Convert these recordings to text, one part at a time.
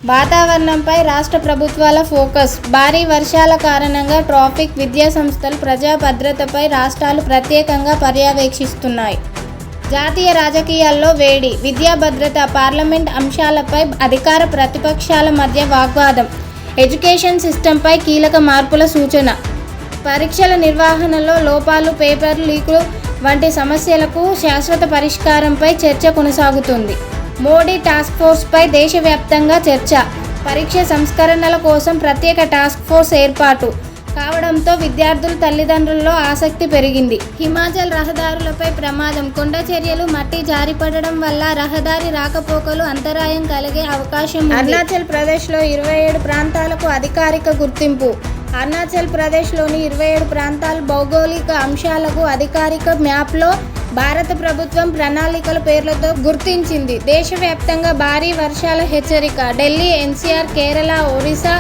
వాతావరణంపై రాష్ట్ర ప్రభుత్వాల ఫోకస్. భారీ వర్షాల కారణంగా ట్రాఫిక్, విద్యా సంస్థలు, ప్రజా భద్రతపై రాష్ట్రాలు ప్రత్యేకంగా పర్యవేక్షిస్తున్నాయి. జాతీయ రాజకీయాల్లో వేడి. విద్యా భద్రత, పార్లమెంట్ అంశాలపై అధికార ప్రతిపక్షాల మధ్య వాగ్వాదం. ఎడ్యుకేషన్ సిస్టంపై కీలక మార్పుల సూచన. పరీక్షల నిర్వహణలో లోపాలు, పేపర్ లీకులు వంటి సమస్యలకు శాశ్వత పరిష్కారంపై చర్చ కొనసాగుతుంది. మోడీ టాస్క్ ఫోర్స్పై దేశవ్యాప్తంగా చర్చ. పరీక్ష సంస్కరణల కోసం ప్రత్యేక టాస్క్ ఫోర్స్ ఏర్పాటు కావడంతో విద్యార్థుల తల్లిదండ్రుల్లో ఆసక్తి పెరిగింది. హిమాచల్ రహదారులపై ప్రమాదం. కొండ చర్యలు, మట్టి జారిపడడం వల్ల రహదారి రాకపోకలు అంతరాయం కలిగే అవకాశం ఉంది. అరుణాచల్ ప్రదేశ్లో 27 ప్రాంతాలకు అధికారిక గుర్తింపు. అరుణాచల్ ప్రదేశ్లోని 27 ప్రాంతాల భౌగోళిక అంశాలకు అధికారిక మ్యాప్లో భారత ప్రభుత్వం ప్రణాళికల పేర్లతో గుర్తించింది. దేశవ్యాప్తంగా భారీ వర్షాల హెచ్చరిక. ఢిల్లీ, ఎన్సీఆర్, కేరళ, ఒరిస్సా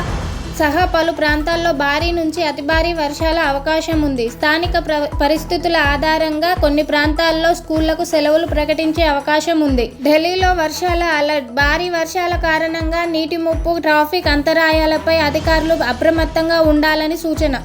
సహా పలు ప్రాంతాల్లో భారీ నుంచి అతి భారీ వర్షాల అవకాశం ఉంది. స్థానిక పరిస్థితుల ఆధారంగా కొన్ని ప్రాంతాల్లో స్కూళ్లకు సెలవులు ప్రకటించే అవకాశం ఉంది. ఢిల్లీలో వర్షాల అలర్ట్. భారీ వర్షాల కారణంగా నీటి ముప్పు, ట్రాఫిక్ అంతరాయాలపై అధికారులు అప్రమత్తంగా ఉండాలని సూచన.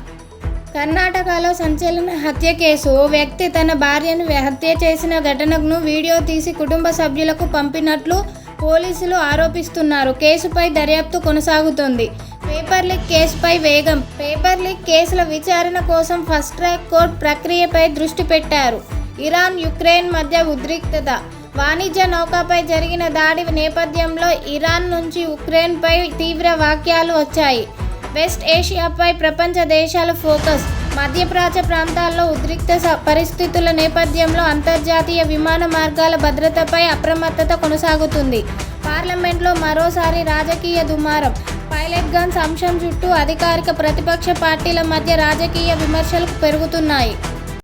కర్ణాటకలో సంచలన హత్య కేసు. ఓ వ్యక్తి తన భార్యను హత్య చేసిన ఘటనను వీడియో తీసి కుటుంబ సభ్యులకు పంపినట్లు పోలీసులు ఆరోపిస్తున్నారు. కేసుపై దర్యాప్తు కొనసాగుతోంది. పేపర్ లీక్ కేసుపై వేగం. పేపర్ లీక్ కేసుల విచారణ కోసం ఫస్ట్ ట్రాక్ కోర్టు ప్రక్రియపై దృష్టి పెట్టారు. ఇరాన్, యుక్రెయిన్ మధ్య ఉద్రిక్తత. వాణిజ్య నౌకపై జరిగిన దాడి నేపథ్యంలో ఇరాన్ నుంచి ఉక్రెయిన్పై తీవ్ర వ్యాఖ్యలు వచ్చాయి. వెస్ట్ ఏషియాపై ప్రపంచ దేశాల ఫోకస్. మధ్యప్రాచ్య ప్రాంతాల్లో ఉద్రిక్త పరిస్థితుల నేపథ్యంలో అంతర్జాతీయ విమాన మార్గాల భద్రతపై అప్రమత్తత కొనసాగుతుంది. పార్లమెంట్లో మరోసారి రాజకీయ దుమారం. పైలట్ గన్స్ అంశం చుట్టూ అధికారిక, ప్రతిపక్ష పార్టీల మధ్య రాజకీయ విమర్శలు పెరుగుతున్నాయి.